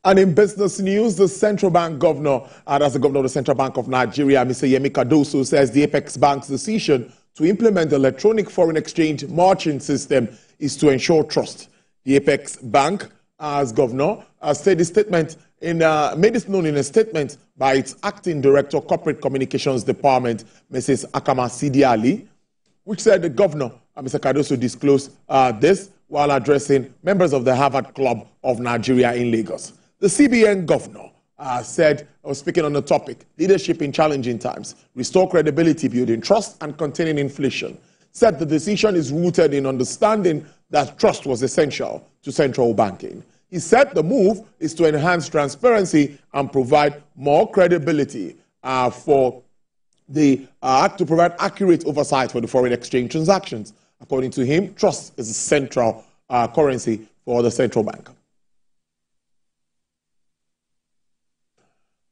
And in business news, the central bank governor, that's the governor of the Central Bank of Nigeria, Mr. Yemi Cardoso, says the Apex Bank's decision to implement the electronic foreign exchange margin system is to ensure trust. The Apex Bank, as governor, made this known in a statement by its acting director, Corporate Communications Department, Mrs. Akama Sidi Ali, which said the governor, Mr. Cardoso, disclosed this while addressing members of the Harvard Club of Nigeria in Lagos. The CBN governor speaking on the topic, leadership in challenging times, restore credibility, building trust, and containing inflation, said the decision is rooted in understanding that trust was essential to central banking. He said the move is to enhance transparency and provide more credibility to provide accurate oversight for the foreign exchange transactions. According to him, trust is a central currency for the central bank.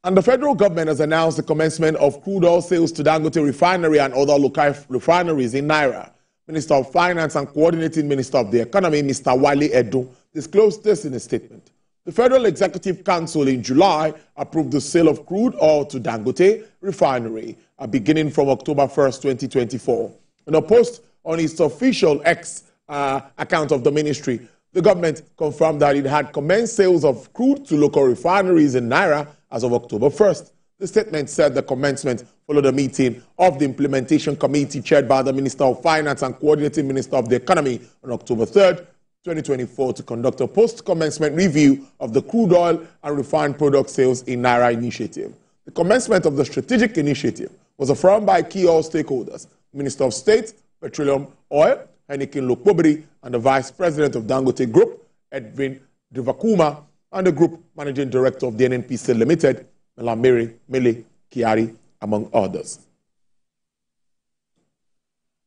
And the federal government has announced the commencement of crude oil sales to Dangote Refinery and other local refineries in Naira. Minister of Finance and Coordinating Minister of the Economy, Mr. Wale Edo, disclosed this in a statement. The Federal Executive Council in July approved the sale of crude oil to Dangote Refinery, beginning from October 1st, 2024. In a post on its official X account of the ministry, the government confirmed that it had commenced sales of crude to local refineries in Naira as of October 1st. The statement said the commencement followed a meeting of the Implementation Committee chaired by the Minister of Finance and Coordinating Minister of the Economy on October 3rd, 2024 to conduct a post-commencement review of the crude oil and refined product sales in Naira initiative. The commencement of the strategic initiative was affirmed by key oil stakeholders, Minister of State, Petroleum Oil, Heineken Lokpobiri, and the Vice President of Dangote Group, Edwin Divakuma, and the Group Managing Director of the NNPC Limited, Melamere Mele Kiari, among others.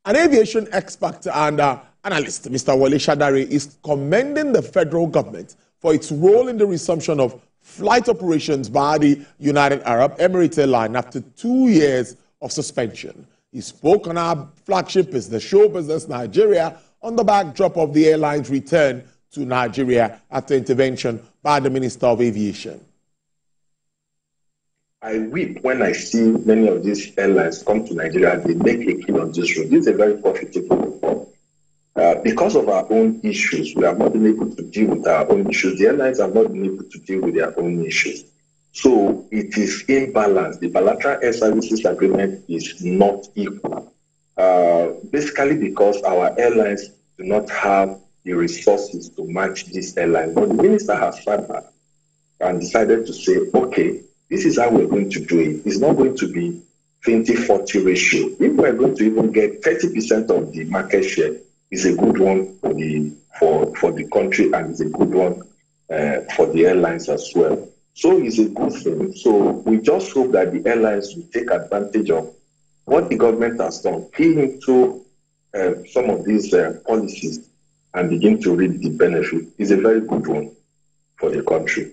An aviation expert and analyst, Mr. Wale Shadari, is commending the federal government for its role in the resumption of flight operations by the United Arab Emirates airline after 2 years of suspension. He spoke on our flagship business show, Business Nigeria, on the backdrop of the airline's return to Nigeria after intervention by the Minister of Aviation. I weep when I see many of these airlines come to Nigeria and they make a kill on this road. This is a very profitable reform. Because of our own issues, we have not been able to deal with our own issues. The airlines have not been able to deal with their own issues. So it is imbalanced. The bilateral air services agreement is not equal. Basically because our airlines do not have the resources to match this airline. But the minister has sat back and decided to say, okay, this is how we're going to do it. It's not going to be 20-40 ratio. If we're going to even get 30% of the market share, it's a good one for the country, and it's a good one for the airlines as well. So it's a good thing. So we just hope that the airlines will take advantage of what the government has done, key into some of these policies and begin to reap the benefit. It's a very good one for the country.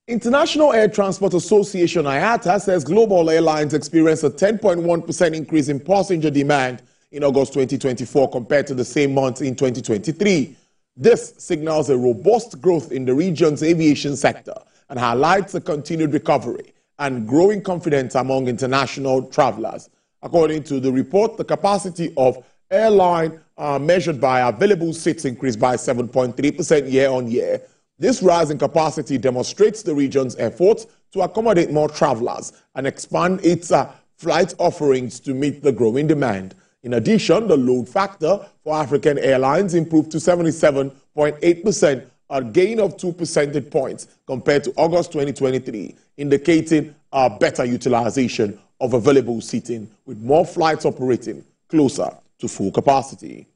International Air Transport Association, IATA, says global airlines experienced a 10.1% increase in passenger demand in August 2024 compared to the same month in 2023. This signals a robust growth in the region's aviation sector and highlights a continued recovery and growing confidence among international travelers. According to the report, the capacity of airline measured by available seats increased by 7.3% year-on-year. This rise in capacity demonstrates the region's efforts to accommodate more travelers and expand its flight offerings to meet the growing demand. In addition, the load factor for African airlines improved to 77.8%, a gain of 2 percentage points compared to August 2023, indicating a better utilization of available seating, with more flights operating closer to full capacity.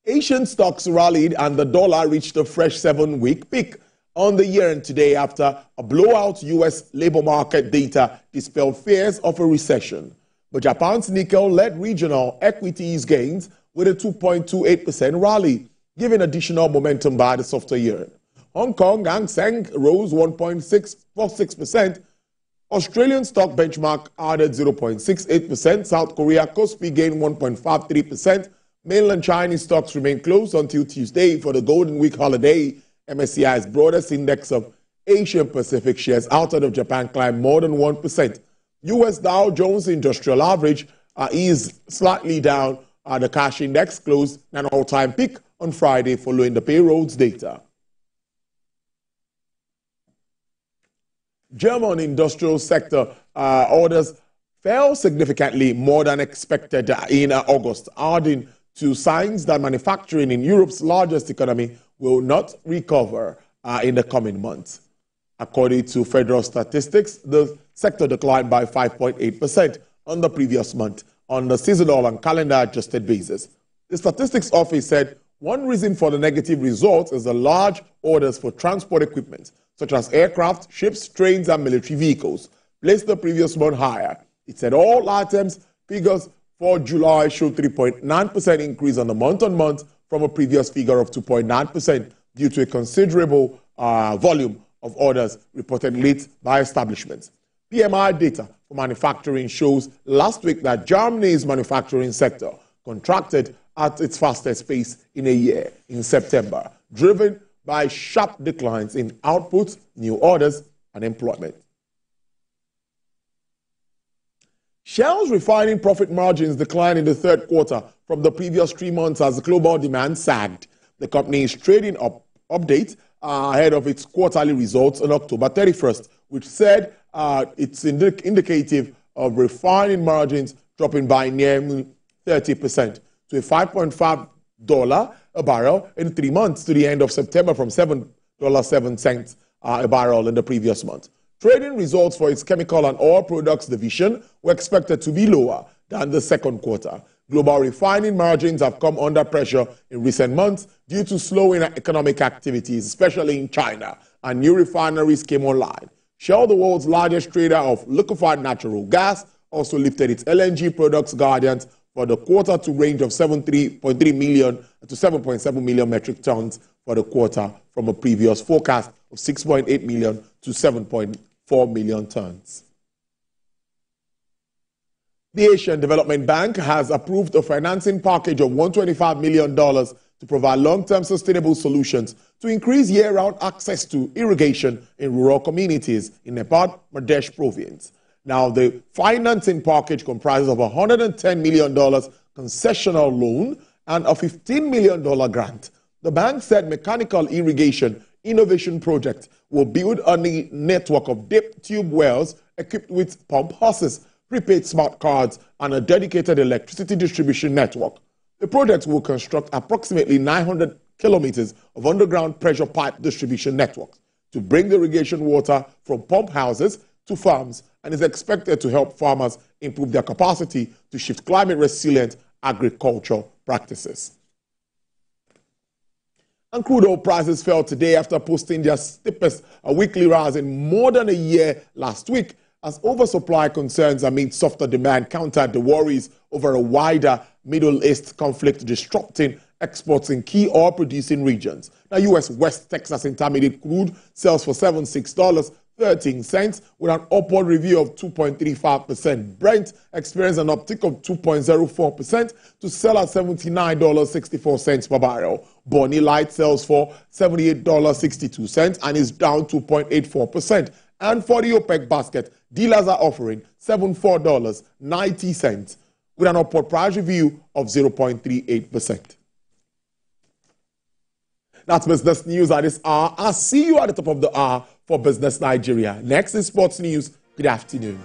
Asian stocks rallied and the dollar reached a fresh 7-week peak on the year and today after a blowout U.S. labor market data dispelled fears of a recession. But Japan's Nikkei led regional equities gains with a 2.28% rally, giving additional momentum by the softer year. Hong Kong Hang Seng rose 1.646%. Australian stock benchmark added 0.68%. South Korea Kospi gained 1.53%. Mainland Chinese stocks remain closed until Tuesday for the Golden Week holiday. MSCI's broadest index of Asian Pacific shares outside of Japan climbed more than 1%. U.S. Dow Jones Industrial Average is slightly down. The cash index closed an all-time peak on Friday following the payrolls data. German industrial sector orders fell significantly more than expected in August, adding to signs that manufacturing in Europe's largest economy will not recover in the coming months. According to federal statistics, the sector declined by 5.8% on the previous month on the seasonal and calendar-adjusted basis. The statistics office said one reason for the negative results is the large orders for transport equipment, such as aircraft, ships, trains, and military vehicles, placed the previous month higher. It said all items figures for July showed 3.9% increase on the month-on-month from a previous figure of 2.9% due to a considerable volume of orders reported late by establishments. PMI data for manufacturing shows last week that Germany's manufacturing sector contracted at its fastest pace in a year in September, driven by sharp declines in output, new orders, and employment. Shell's refining profit margins declined in the third quarter from the previous 3 months as global demand sagged. The company's trading update ahead of its quarterly results on October 31st, which said it's indicative of refining margins dropping by nearly 30% to a $5.5 a barrel in 3 months to the end of September from $7.07 a barrel in the previous month. Trading results for its chemical and oil products division were expected to be lower than the second quarter. Global refining margins have come under pressure in recent months due to slowing economic activities, especially in China, and new refineries came online. Shell, the world's largest trader of liquefied natural gas, also lifted its LNG products guidance for the quarter to range of 7.3 million to 7.7 million metric tons for the quarter from a previous forecast of 6.8 million to 7.4 million tons. The Asian Development Bank has approved a financing package of $125 million to provide long-term sustainable solutions to increase year-round access to irrigation in rural communities in Nepal, Pradesh province. Now, the financing package comprises of a $110 million concessional loan and a $15 million grant. The bank said mechanical irrigation innovation project will build a network of deep tube wells equipped with pump hoses, prepaid smart cards, and a dedicated electricity distribution network. The project will construct approximately 900 kilometers of underground pressure pipe distribution networks to bring the irrigation water from pump houses to farms and is expected to help farmers improve their capacity to shift climate-resilient agriculture practices. And crude oil prices fell today after posting their steepest weekly rise in more than a year last week, as oversupply concerns amid softer demand countered the worries over a wider Middle East conflict disrupting exports in key oil-producing regions. Now, U.S. West Texas Intermediate crude sells for $76.13 with an upward review of 2.35%. Brent experienced an uptick of 2.04% to sell at $79.64 per barrel. Bonny Light sells for $78.62 and is down 2.84%. And for the OPEC basket, dealers are offering $74.90 with an upward price review of 0.38%. That's business news at this hour. I'll see you at the top of the hour for Business Nigeria. Next is sports news. Good afternoon.